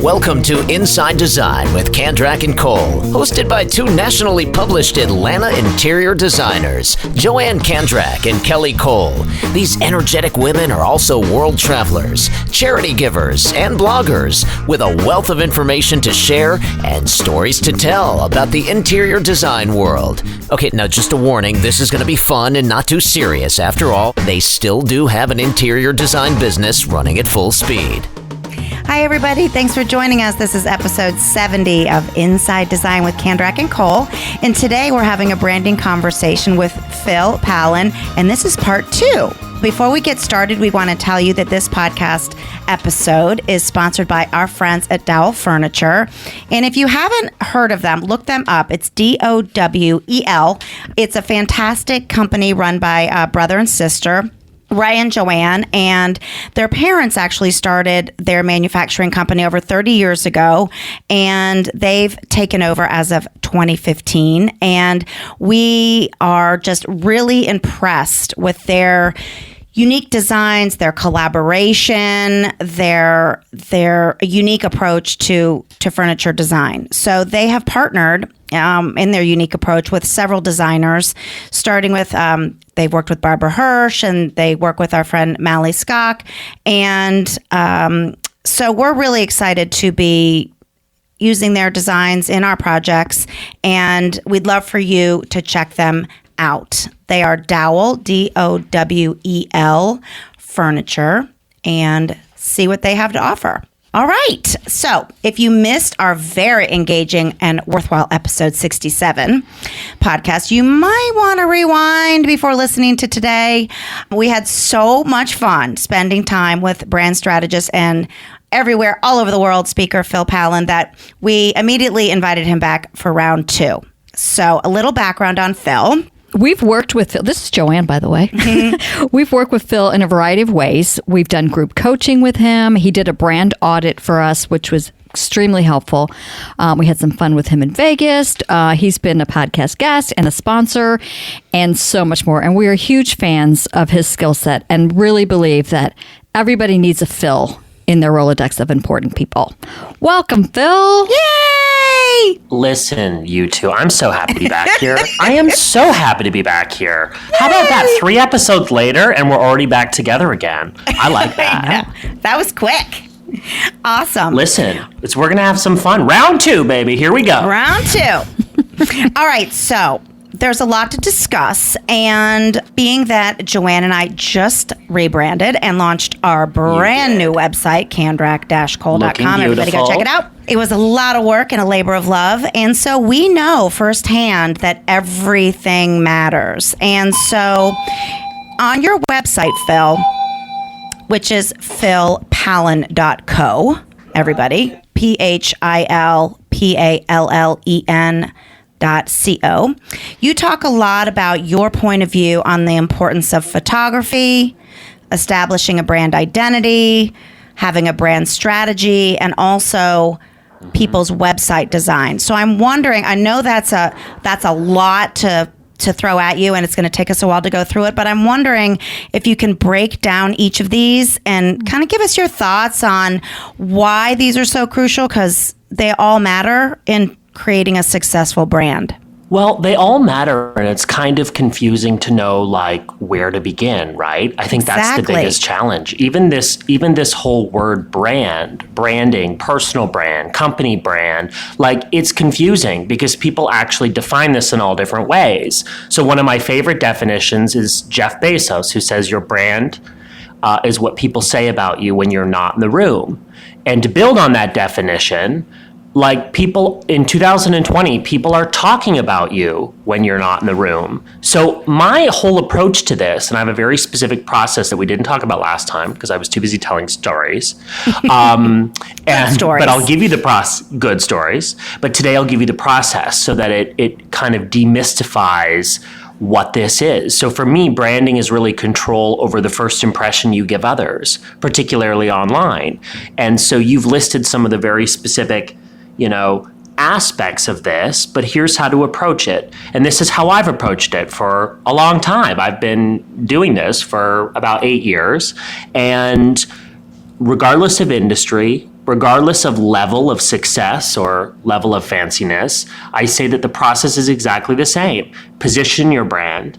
Welcome to Inside Design with Kandrac and Kole, hosted by two nationally published Atlanta interior designers, Joanne Kandrac and Kelly Kole. These energetic women are also world travelers, charity givers, and bloggers with a wealth of information to share and stories to tell about the interior design world. Okay, now just a warning, this is going to be fun and not too serious. After all, they still do have an interior design business running at full speed. Hi, everybody. Thanks for joining us. This is episode 70 of Inside Design with Kandrac and Kole. And today we're having a branding conversation with Phil Phalen, and this is part 2. Before we get started, we want to tell you that this podcast episode is sponsored by our friends at Dowell Furniture. And if you haven't heard of them, look them up. It's Dowel. It's a fantastic company run by a brother and sister, Ray and Joanne, and their parents actually started their manufacturing company over 30 years ago, and they've taken over as of 2015. And we are just really impressed with their unique designs, their collaboration, their unique approach to furniture design. So they have partnered in their unique approach with several designers, starting with they've worked with Barbara Hirsch, and they work with our friend Mally Skok. And so we're really excited to be using their designs in our projects, and we'd love for you to check them out. They are Dowel, Dowel Furniture, and see what they have to offer. All right. So if you missed our very engaging and worthwhile episode 67 podcast, you might want to rewind before listening to today. We had so much fun spending time with brand strategist and everywhere, all over the world, speaker Phil Phalen, that we immediately invited him back for round 2. So a little background on Phil. We've worked with Phil. This is Joanne, by the way. Mm-hmm. We've worked with Phil in a variety of ways. We've done group coaching with him. He did a brand audit for us, which was extremely helpful. We had some fun with him in Vegas. He's been a podcast guest and a sponsor and so much more. And we are huge fans of his skill set and really believe that everybody needs a Phil in their Rolodex of important people. Welcome, Phil. Yay! Listen, you two, I'm so happy to be back here. I am so happy to be back here. How about that? 3 episodes later, and we're already back together again. I like that. That was quick. Awesome. Listen, we're going to have some fun. Round 2, baby. Here we go. Round 2. All right, so there's a lot to discuss, and being that Joanne and I just rebranded and launched our brand new website, kandrac-kole.com. Everybody go check it out. It was a lot of work and a labor of love, and so we know firsthand that everything matters. And so on your website, Phil, which is philphalen.co, everybody, philpallen.co. You talk a lot about your point of view on the importance of photography, establishing a brand identity, having a brand strategy, and also people's website design. So I'm wondering, I know that's a lot to throw at you, and it's going to take us a while to go through it, but I'm wondering if you can break down each of these and kind of give us your thoughts on why these are so crucial, because they all matter in creating a successful brand. Well, they all matter, and it's kind of confusing to know where to begin, right? I think that's the biggest challenge. Even this whole word branding, personal brand, company brand, it's confusing because people actually define this in all different ways. So one of my favorite definitions is Jeff Bezos, who says your brand is what people say about you when you're not in the room. And to build on that definition, people in 2020, people are talking about you when you're not in the room. So my whole approach to this, and I have a very specific process that we didn't talk about last time because I was too busy telling stories. But I'll give you the good stories. But today I'll give you the process so that it kind of demystifies what this is. So for me, branding is really control over the first impression you give others, particularly online. And so you've listed some of the very specific aspects of this, but here's how to approach it. And this is how I've approached it for a long time. I've been doing this for about 8 years. And regardless of industry, regardless of level of success or level of fanciness, I say that the process is exactly the same. Position your brand,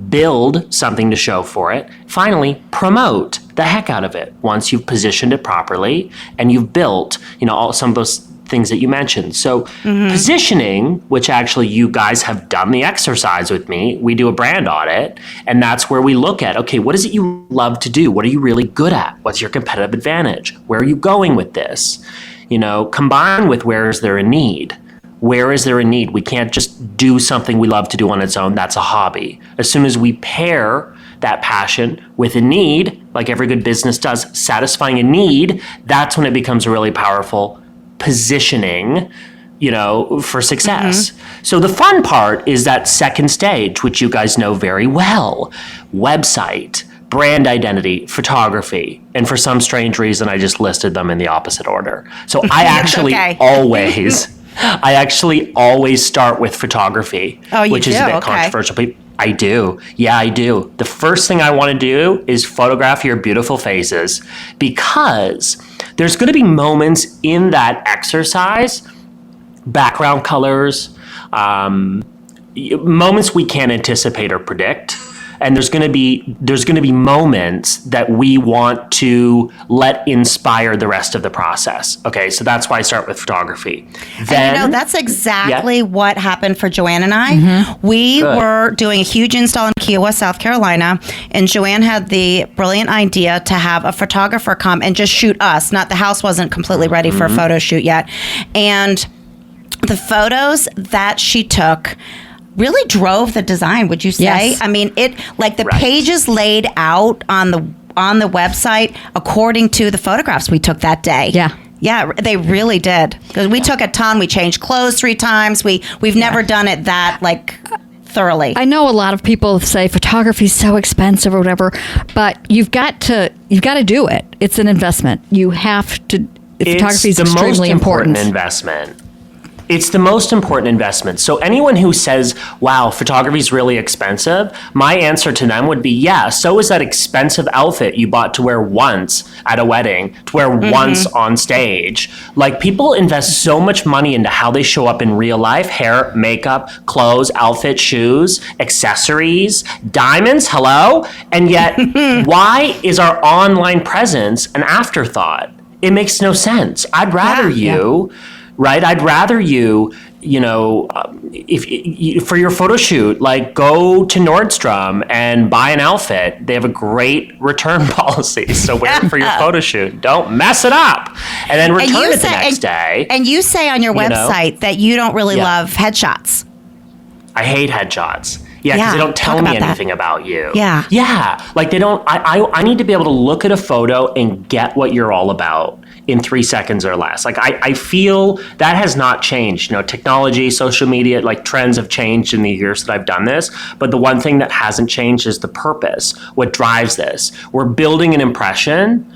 build something to show for it, finally promote the heck out of it once you've positioned it properly and you've built, all some of those things that you mentioned. So positioning, which actually you guys have done the exercise with me, we do a brand audit, and that's where we look at, okay, what is it you love to do? What are you really good at? What's your competitive advantage? Where are you going with this? Combined with where is there a need? Where is there a need? We can't just do something we love to do on its own. That's a hobby. As soon as we pair that passion with a need, like every good business does, satisfying a need, that's when it becomes a really powerful positioning, for success. So the fun part is that second stage, which you guys know very well: website, brand identity, photography. And for some strange reason, I just listed them in the opposite order. So I actually always start with photography, which is a bit controversial. I do. Yeah, I do. The first thing I want to do is photograph your beautiful faces, because there's going to be moments in that exercise, background colors, moments we can't anticipate or predict. And there's going to be moments that we want to let inspire the rest of the process. Okay, so that's why I start with photography. Then, that's exactly what happened for Joanne and I. We were doing a huge install in Kiowa, South Carolina, and Joanne had the brilliant idea to have a photographer come and just shoot us. The house wasn't completely ready for a photo shoot yet. And the photos that she took really drove the design, would you say? Yes. I mean, the pages laid out on the website according to the photographs we took that day. Yeah, they really did. Because we took a ton. We changed clothes 3 times. We've never done it that thoroughly. I know a lot of people say photography is so expensive or whatever, but you've got to do it. It's an investment. You have to. Photography is extremely important. Investment. It's the most important investment. So anyone who says, wow, photography is really expensive, my answer to them would be, yeah, so is that expensive outfit you bought to wear once at a wedding, to wear once on stage. People invest so much money into how they show up in real life: hair, makeup, clothes, outfit, shoes, accessories, diamonds, hello? And yet, why is our online presence an afterthought? It makes no sense. I'd rather right? I'd rather if for your photo shoot, go to Nordstrom and buy an outfit. They have a great return policy. So wear it for your photo shoot. Don't mess it up. And then return it the next day. And you say on your website that you don't really love headshots. I hate headshots. Yeah, because they don't tell me anything about you. Yeah. Yeah. They don't, I need to be able to look at a photo and get what you're all about in 3 seconds or less. I feel that has not changed. Technology, social media, trends have changed in the years that I've done this. But the one thing that hasn't changed is the purpose. What drives this? We're building an impression.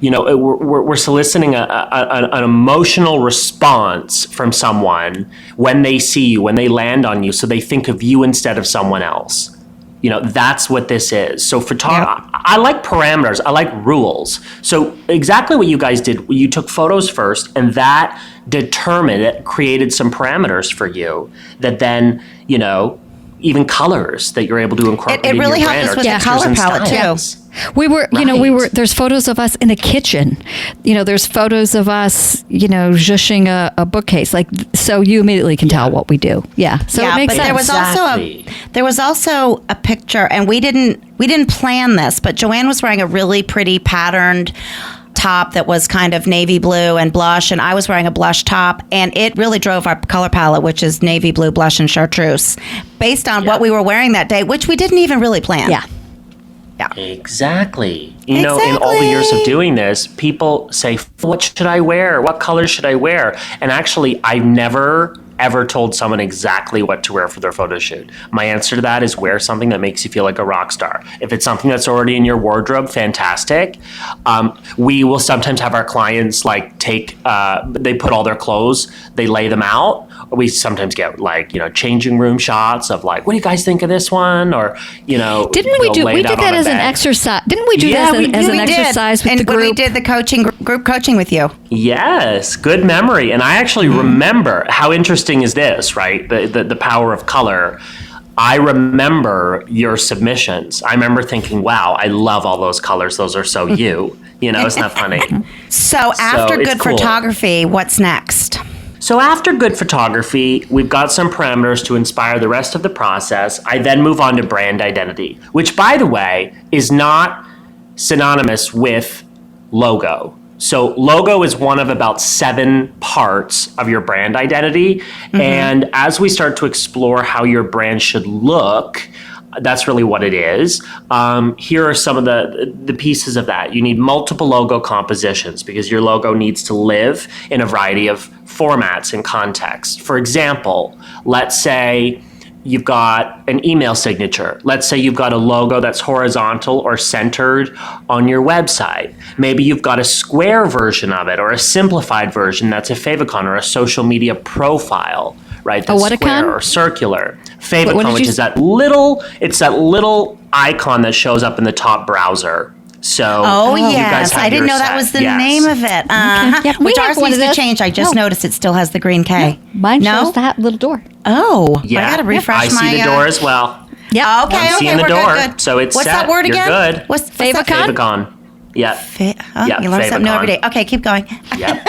We're soliciting an emotional response from someone when they see you, when they land on you, so they think of you instead of someone else. That's what this is. So I like parameters. I like rules. So exactly what you guys did, you took photos first, and that created some parameters for you that then, even colors that you're able to incorporate in your brand. It really helped us with the color palette too. We were, there's photos of us in a kitchen. There's photos of us, zhushing a bookcase. So you immediately can tell what we do. Yeah. So it makes sense. There was also a picture, and we didn't plan this, but Joanne was wearing a really pretty patterned top that was kind of navy blue and blush, and I was wearing a blush top, and it really drove our color palette, which is navy blue, blush, and chartreuse, based on what we were wearing that day, which we didn't even really plan. Yeah. Exactly. In all the years of doing this, people say, what should I wear? What colors should I wear? And actually, I've never, ever told someone exactly what to wear for their photo shoot? My answer to that is wear something that makes you feel like a rock star. If it's something that's already in your wardrobe, fantastic. We will sometimes have our clients like they put all their clothes, they lay them out. We sometimes get like, changing room shots of like, what do you guys think of this one? Or, didn't we did that as an exercise? Didn't we do that as an exercise with the group? And we did the group coaching with you. Yes, good memory. And I actually remember, how interesting is this, right? The power of color. I remember your submissions. I remember thinking, wow, I love all those colors. Those are so you. Isn't that funny? So after good cool. photography, what's next? So after good photography, we've got some parameters to inspire the rest of the process. I then move on to brand identity, which, by the way, is not synonymous with logo. So logo is one of about 7 parts of your brand identity. Mm-hmm. And as we start to explore how your brand should look, that's really what it is. Here are some of the pieces of that. You need multiple logo compositions because your logo needs to live in a variety of formats and contexts. For example, let's say you've got an email signature. Let's say you've got a logo that's horizontal or centered on your website. Maybe you've got a square version of it or a simplified version that's a favicon or a social media profile, right? That's square or circular. Favicon, which is that little icon that shows up in the top browser. So, yes, I didn't know that was the name of it. Okay. Yep. Which ours needs to change. I just noticed it still has the green K. Mine shows that little door. Oh, yeah. I got to refresh my... I see the door as well. Yeah. Okay. I'm seeing the door, so it's what's set. That word again? You're good. What's favicon? Favicon. Yeah. You learn something new every day. Okay, keep going. Yep.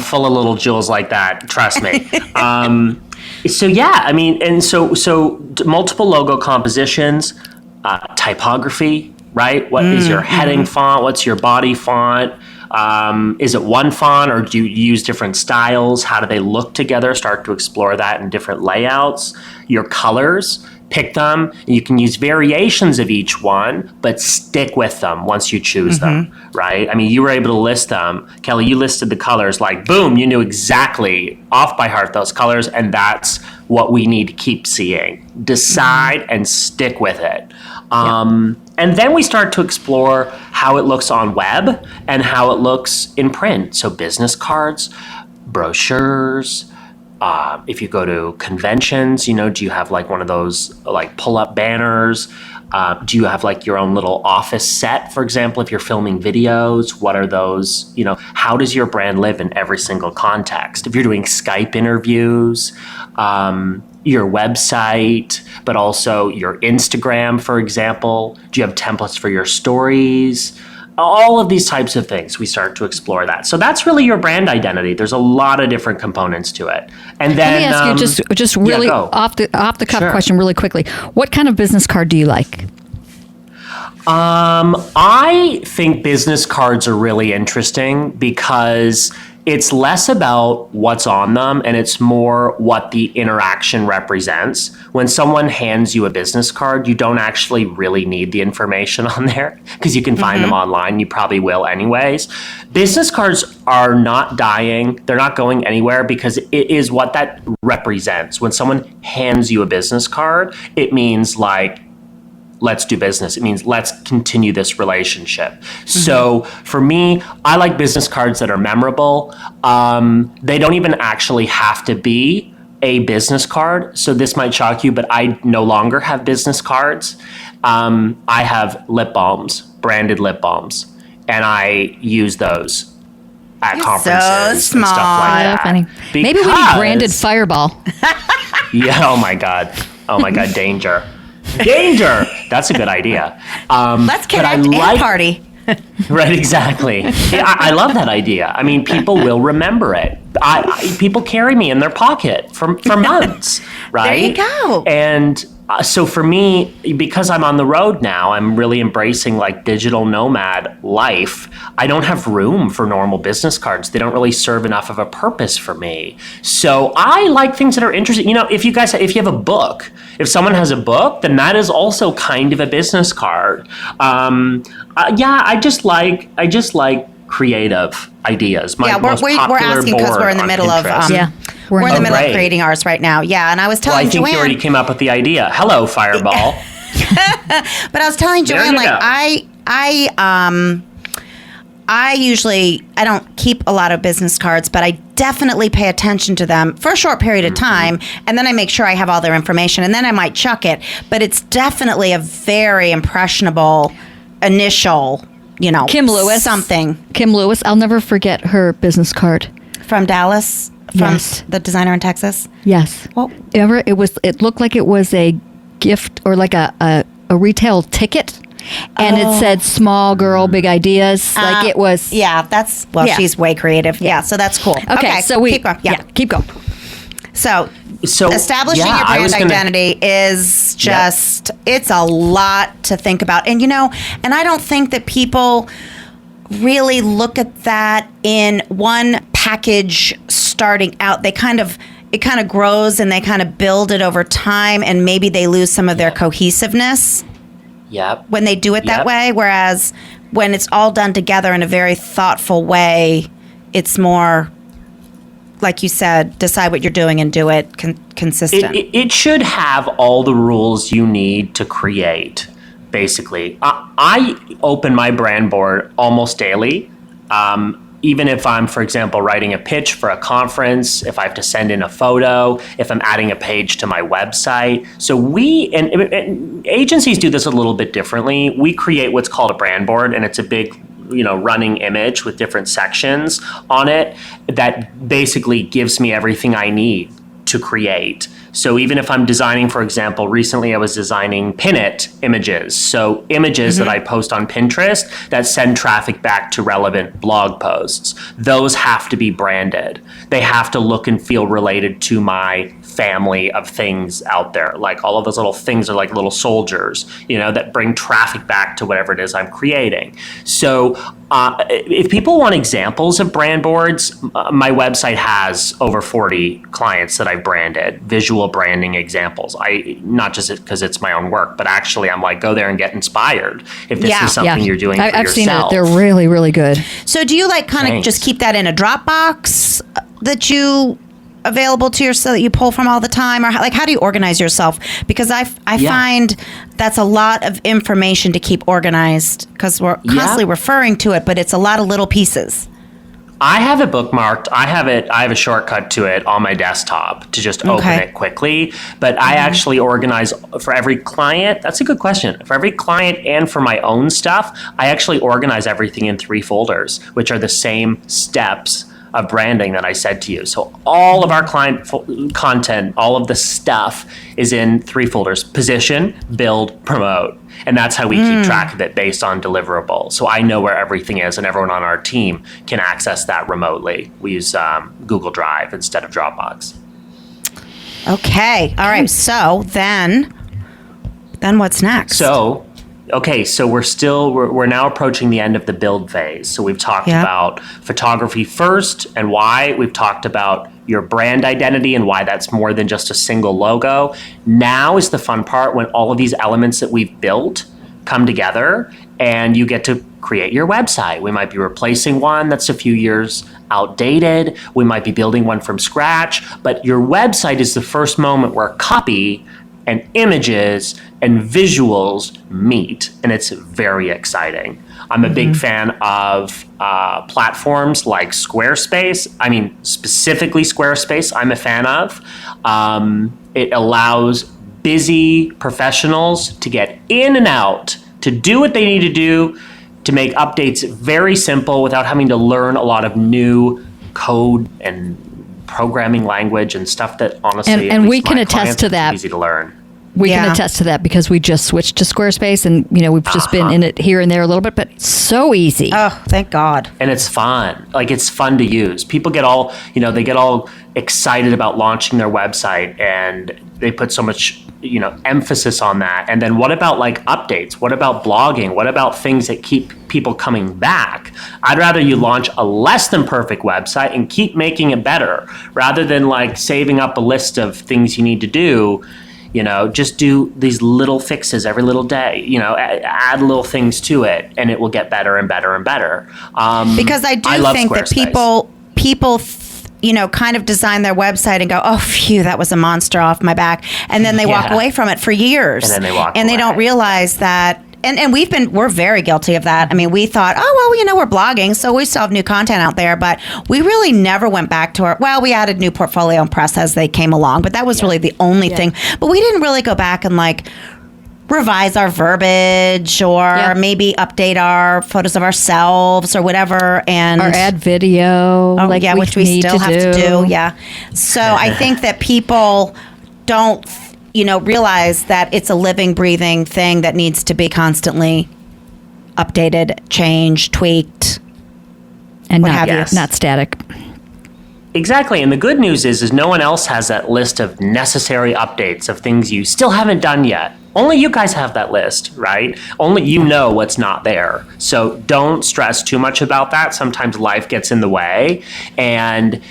Full of little jewels like that. Trust me. So multiple logo compositions, typography. Right? What is your heading font? What's your body font? Is it one font or do you use different styles? How do they look together? Start to explore that in different layouts. Your colors, pick them. You can use variations of each one, but stick with them once you choose them, right? I mean, you were able to list them. Kelly, you listed the colors like, boom, you knew exactly off by heart those colors, and that's what we need to keep seeing. Decide and stick with it. And then we start to explore how it looks on web and how it looks in print. So business cards, brochures. If you go to conventions, do you have like one of those like pull-up banners? Do you have like your own little office set, for example, if you're filming videos? What are those? How does your brand live in every single context? If you're doing Skype interviews, your website, but also your Instagram, for example. Do you have templates for your stories? All of these types of things, we start to explore that. So that's really your brand identity. There's a lot of different components to it. And then let me ask you just really off the cuff question really quickly. What kind of business card do you like? I think business cards are really interesting because it's less about what's on them and it's more what the interaction represents. When someone hands you a business card, you don't actually really need the information on there because you can find them online. You probably will anyways. Business cards are not dying. They're not going anywhere because it is what that represents. When someone hands you a business card, it means like, let's do business. It means let's continue this relationship. So for me, I like business cards that are memorable. They don't even actually have to be a business card. So this might shock you, but I no longer have business cards. I have lip balms, branded lip balms, and I use those at conferences and stuff like that. Funny. Maybe we need branded Fireball. Yeah. Oh my God, danger. Danger! That's a good idea. Let's connect and party. Right, exactly. I love that idea. I mean, people will remember it. People carry me in their pocket for months, right? There you go. And so for me, because I'm on the road now, I'm really embracing like digital nomad life. I don't have room for normal business cards. They don't really serve enough of a purpose for me. So I like things that are interesting. If you have a book, if someone has a book, then that is also kind of a business card. I just like creative ideas. We're asking because we're in the middle of We're in the middle great. of creating ours right now. Yeah, and I was Well, telling I think Joanne. you already came up with the idea. Hello, Fireball. But I was telling Joanne, like, I don't keep a lot of business cards, but I definitely pay attention to them for a short period of time. And then I make sure I have all their information, and then I might chuck it. But it's definitely a very impressionable initial, Kim Lewis. Something. Kim Lewis. I'll never forget her business card. From Dallas? From Yes. the designer in Texas? Yes. Well, It looked like it was a gift or like a retail ticket. And it said "small girl, big ideas." Like it was. Yeah, she's way creative. Yeah, so that's cool. Okay, so keep going. Yeah. keep going. So So establishing yeah, your I brand was gonna- identity is just, it's a lot to think about. And, and I don't think that people really look at that in one package starting out. It kind of grows and they kind of build it over time, and maybe they lose some of their cohesiveness Yep. when they do it that way. Whereas when it's all done together in a very thoughtful way, it's more, like you said, decide what you're doing and do it consistent. It should have all the rules you need to create, basically. I open my brand board almost daily. Even if I'm, for example, writing a pitch for a conference, if I have to send in a photo, if I'm adding a page to my website. So and agencies do this a little bit differently. We create what's called a brand board, and it's a big, running image with different sections on it that basically gives me everything I need to create. So even if I'm designing, for example, recently I was designing pin it images. So images that I post on Pinterest that send traffic back to relevant blog posts. Those have to be branded. They have to look and feel related to my family of things out there. Like all of those little things are like little soldiers, that bring traffic back to whatever it is I'm creating. So if people want examples of brand boards, my website has over 40 clients that I've branded, visual branding examples. Not just because it's my own work, but actually I'm like, go there and get inspired if this is something you're doing for I've yourself. seen it. They're really, really good. So do you kind of just keep that in a Dropbox that you available to yourself that you pull from all the time, or how do you organize yourself? Because I find that's a lot of information to keep organized because we're constantly referring to it, but it's a lot of little pieces. I have it bookmarked. I have a shortcut to it on my desktop to just open it quickly. But I actually organize for every client. That's a good question. For every client and for my own stuff, I actually organize everything in 3 folders, which are the same steps of branding that I said to you. So all of our client content, all of the stuff is in 3 folders: position, build, promote. And that's how we keep track of it based on deliverables. So I know where everything is, and everyone on our team can access that remotely. We use Google Drive instead of Dropbox. Okay. All right. So then what's next? So we're now approaching the end of the build phase. So we've talked about photography first and why. We've talked about your brand identity and why that's more than just a single logo. Now is the fun part when all of these elements that we've built come together and you get to create your website. We might be replacing one that's a few years outdated. We might be building one from scratch, but your website is the first moment where copy and images and visuals meet, and it's very exciting. I'm a big fan of platforms like Squarespace. I mean, specifically Squarespace, I'm a fan of. It allows busy professionals to get in and out, to do what they need to do, to make updates very simple without having to learn a lot of new code and programming language and stuff that honestly, and we can attest to that. Easy to learn. We can attest to that because we just switched to Squarespace, and we've just been in it here and there a little bit, but it's so easy. Oh, thank God. And it's fun. Like, it's fun to use. People get all, they get all excited about launching their website, and they put so much, emphasis on that. And then what about like updates? What about blogging? What about things that keep people coming back? I'd rather you launch a less than perfect website and keep making it better rather than like saving up a list of things you need to do. Just do these little fixes every little day, add little things to it, and it will get better and better and better. Because I do think that people, kind of design their website and go, oh, phew, that was a monster off my back. And then they walk away from it for years. And then they walk and away. They don't realize that. And we're very guilty of that. I mean, we thought, oh, well, we're blogging, so we still have new content out there. But we really never went back to we added new portfolio and press as they came along. But that was really the only thing. But we didn't really go back and revise our verbiage or maybe update our photos of ourselves or whatever. And or add video. Which we still have to do. Yeah. So I think that people don't realize that it's a living, breathing thing that needs to be constantly updated, changed, tweaked, and not static. Exactly. And the good news is no one else has that list of necessary updates of things you still haven't done yet. Only you guys have that list, right? Only you know what's not there. So don't stress too much about that. Sometimes life gets in the way, and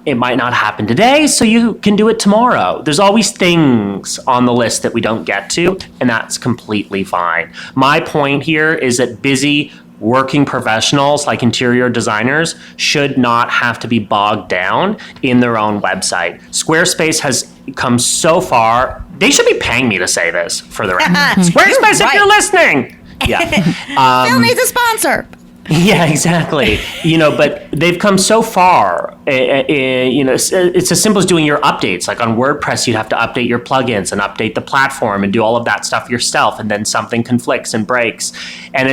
it might not happen today, so you can do it tomorrow. There's always things on the list that we don't get to, and that's completely fine. My point here is that busy working professionals like interior designers should not have to be bogged down in their own website. Squarespace has come so far. They should be paying me to say this for the record. Squarespace, if you're listening. Yeah. Phil needs a sponsor. Yeah, exactly. But they've come so far. It's as simple as doing your updates. Like on WordPress, you'd have to update your plugins and update the platform and do all of that stuff yourself. And then something conflicts and breaks. And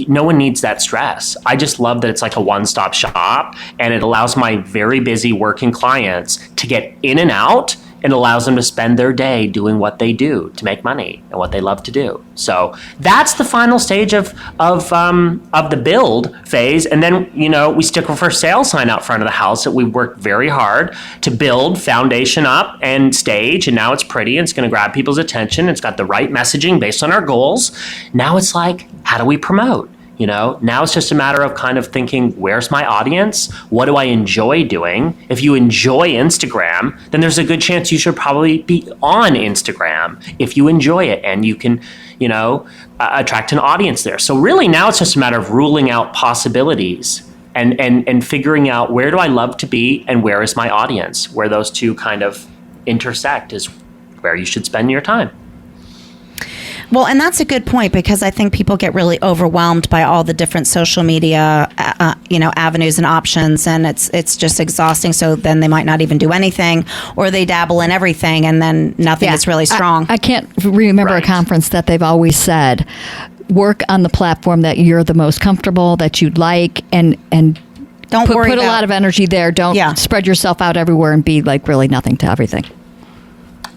no one needs that stress. I just love that it's like a one-stop shop, and it allows my very busy working clients to get in and out. It allows them to spend their day doing what they do to make money and what they love to do. So that's the final stage of the build phase. And then, we stick a for sale sign out front of the house that we worked very hard to build foundation up and stage. And now it's pretty and it's going to grab people's attention. It's got the right messaging based on our goals. Now it's like, how do we promote? Now it's just a matter of kind of thinking, where's my audience? What do I enjoy doing? If you enjoy Instagram, then there's a good chance you should probably be on Instagram if you enjoy it and you can, attract an audience there. So really now it's just a matter of ruling out possibilities and figuring out, where do I love to be and where is my audience? Where those two kind of intersect is where you should spend your time. Well, and that's a good point, because I think people get really overwhelmed by all the different social media, avenues and options, and it's just exhausting. So then they might not even do anything, or they dabble in everything, and then nothing is really strong. I can't remember a conference that they've always said, work on the platform that you're the most comfortable, that you like, and don't put a lot of energy there. Don't spread yourself out everywhere and be like really nothing to everything.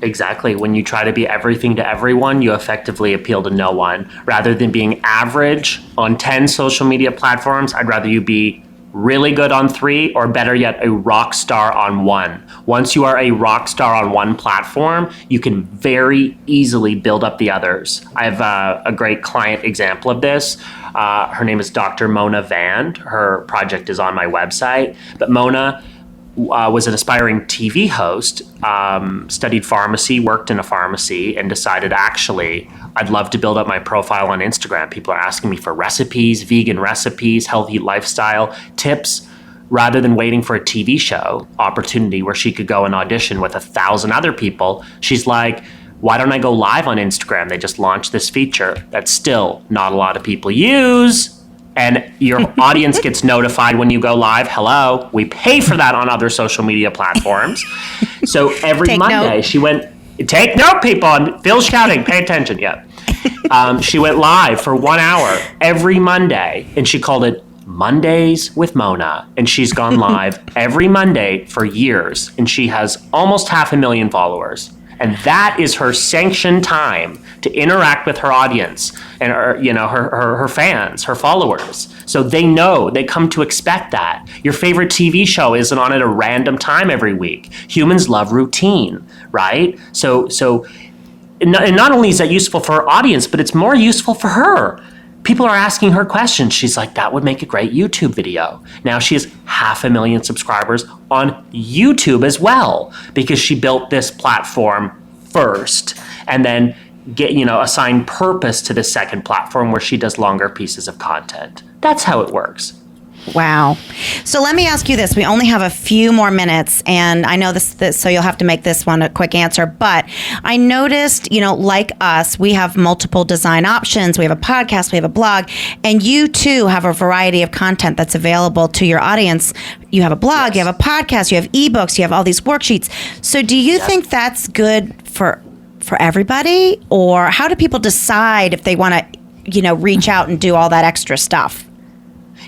Exactly. When you try to be everything to everyone, you effectively appeal to no one. Rather than being average on 10 social media platforms, I'd rather you be really good on 3, or better yet, a rock star on 1. Once you are a rock star on one platform, you can very easily build up the others. I have a great client example of this. Her name is Dr. Mona Vand. Her project is on my website. But Mona was an aspiring TV host, studied pharmacy, worked in a pharmacy, and decided, actually, I'd love to build up my profile on Instagram. People are asking me for recipes, vegan recipes, healthy lifestyle tips, rather than waiting for a TV show opportunity where she could go and audition with 1,000 other people. She's like, why don't I go live on Instagram? They just launched this feature that still not a lot of people use. And your audience gets notified when you go live. Hello, we pay for that on other social media platforms. So every Monday she went, take note, people. And Phil's shouting, pay attention. Yeah. She went live for 1 hour every Monday, and she called it Mondays with Mona. And she's gone live every Monday for years. And she has almost 500,000 followers. And that is her sanctioned time to interact with her audience and her fans, her followers. So they know, they come to expect that. Your favorite TV show isn't on at a random time every week. Humans love routine, right? So not only is that useful for her audience, but it's more useful for her. People are asking her questions. She's like, that would make a great YouTube video. Now she has 500,000 subscribers on YouTube as well, because she built this platform first and then assign purpose to the second platform where she does longer pieces of content. That's how it works. Wow. So let me ask you this. We only have a few more minutes, and I know this, so you'll have to make this one a quick answer. But I noticed, like us, we have multiple design options. We have a podcast, we have a blog, and you too have a variety of content that's available to your audience. You have a blog, You have a podcast, you have ebooks, you have all these worksheets. So do you think that's good for everybody? Or how do people decide if they want to, reach out and do all that extra stuff?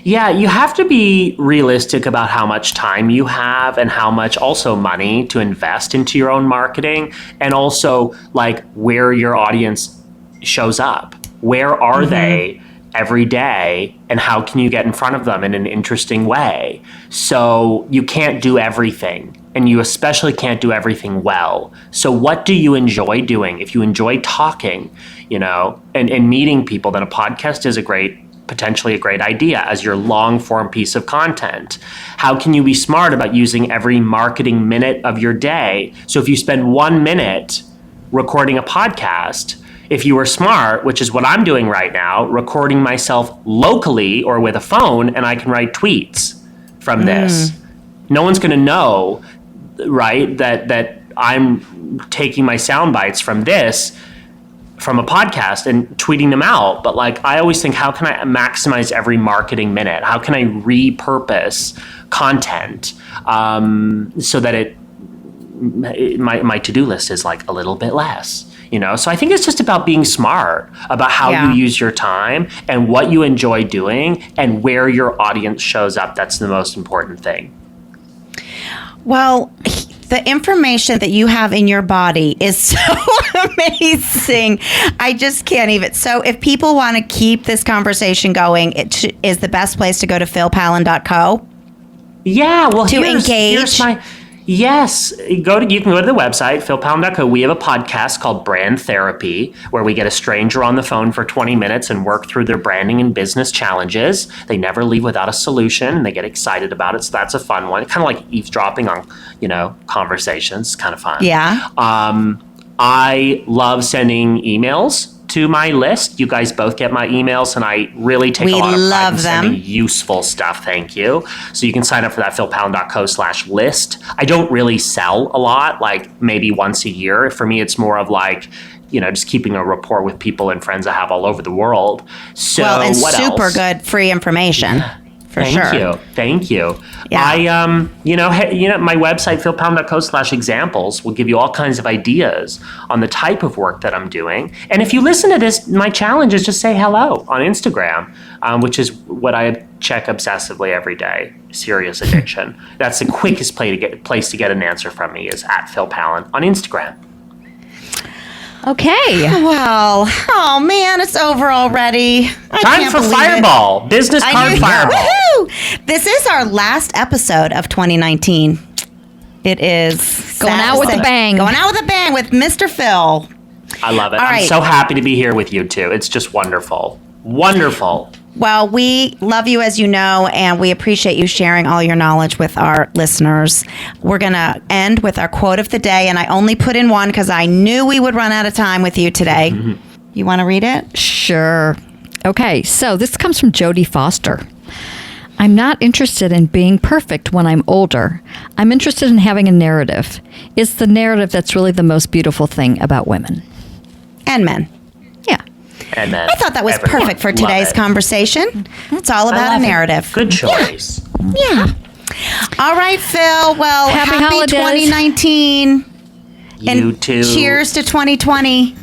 Yeah, you have to be realistic about how much time you have and how much also money to invest into your own marketing, and also like where your audience shows up. Where are they every day, and how can you get in front of them in an interesting way? So you can't do everything, and you especially can't do everything well. So what do you enjoy doing? If you enjoy talking, and meeting people, then a podcast is potentially a great idea as your long form piece of content. How can you be smart about using every marketing minute of your day? So if you spend 1 minute recording a podcast, if you were smart, which is what I'm doing right now, recording myself locally or with a phone, and I can write tweets from this. No one's going to know, right, that I'm taking my sound bites from a podcast and tweeting them out. But like, I always think, how can I maximize every marketing minute? How can I repurpose content so that my to-do list is like a little bit less? So I think it's just about being smart about how you use your time and what you enjoy doing and where your audience shows up. That's the most important thing. Well, the information that you have in your body is so amazing. I just can't even. So if people want to keep this conversation going, it is the best place to go to philphalen.co. Yeah, well, to engage. Yes, you can go to the website, philphalen.co. We have a podcast called Brand Therapy, where we get a stranger on the phone for 20 minutes and work through their branding and business challenges. They never leave without a solution, and they get excited about it. So that's a fun one. Kind of like eavesdropping on, conversations. It's kind of fun. Yeah. I love sending emails to my list. You guys both get my emails, and I really take a lot of pride in sending useful stuff. Thank you. So you can sign up for that, philphalen.co/list. I don't really sell a lot, like maybe once a year. For me, it's more of like, just keeping a rapport with people and friends I have all over the world. So and what super else? Good free information. For sure. Thank you. Yeah. I, my website, philphalen.co/examples will give you all kinds of ideas on the type of work that I'm doing. And if you listen to this, my challenge is just say hello on Instagram, which is what I check obsessively every day. Serious addiction. That's the quickest place to get an answer from me is at Phil Phalen on Instagram. Okay. Well, oh man, it's over already. Time for Fireball. Business card Fireball. Woohoo! This is our last episode of 2019. It is going out with a bang. Going out with a bang with Mr. Phil. I love it. All I'm right. so happy to be here with you two. It's just wonderful. Wonderful. Well, we love you, as you know, and we appreciate you sharing all your knowledge with our listeners. We're going to end with our quote of the day, and I only put in one because I knew we would run out of time with you today. You want to read it? Sure. Okay, so this comes from Jodie Foster. I'm not interested in being perfect when I'm older. I'm interested in having a narrative. It's the narrative that's really the most beautiful thing about women. And men. Yeah. And then I thought that was perfect for today's conversation. It's all about a narrative. Good choice. Yeah. All right, Phil. Well, happy holidays. 2019. You And too. cheers to 2020.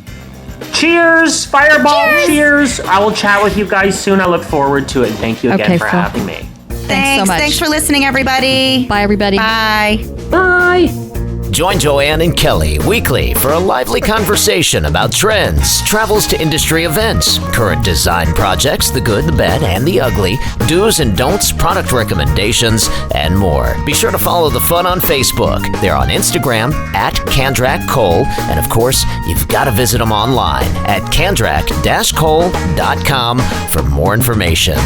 Cheers. Fireball. Cheers. I will chat with you guys soon. I look forward to it. Thank you again for Phil. having me. Thanks so much. Thanks for listening, everybody. Bye, everybody. Bye. Bye. Join Joanne and Kelly weekly for a lively conversation about trends, travels to industry events, current design projects, the good, the bad, and the ugly, do's and don'ts, product recommendations, and more. Be sure to follow the fun on Facebook. They're on Instagram at Kandrac Kole, and of course, you've got to visit them online at kandrac-kole.com for more information.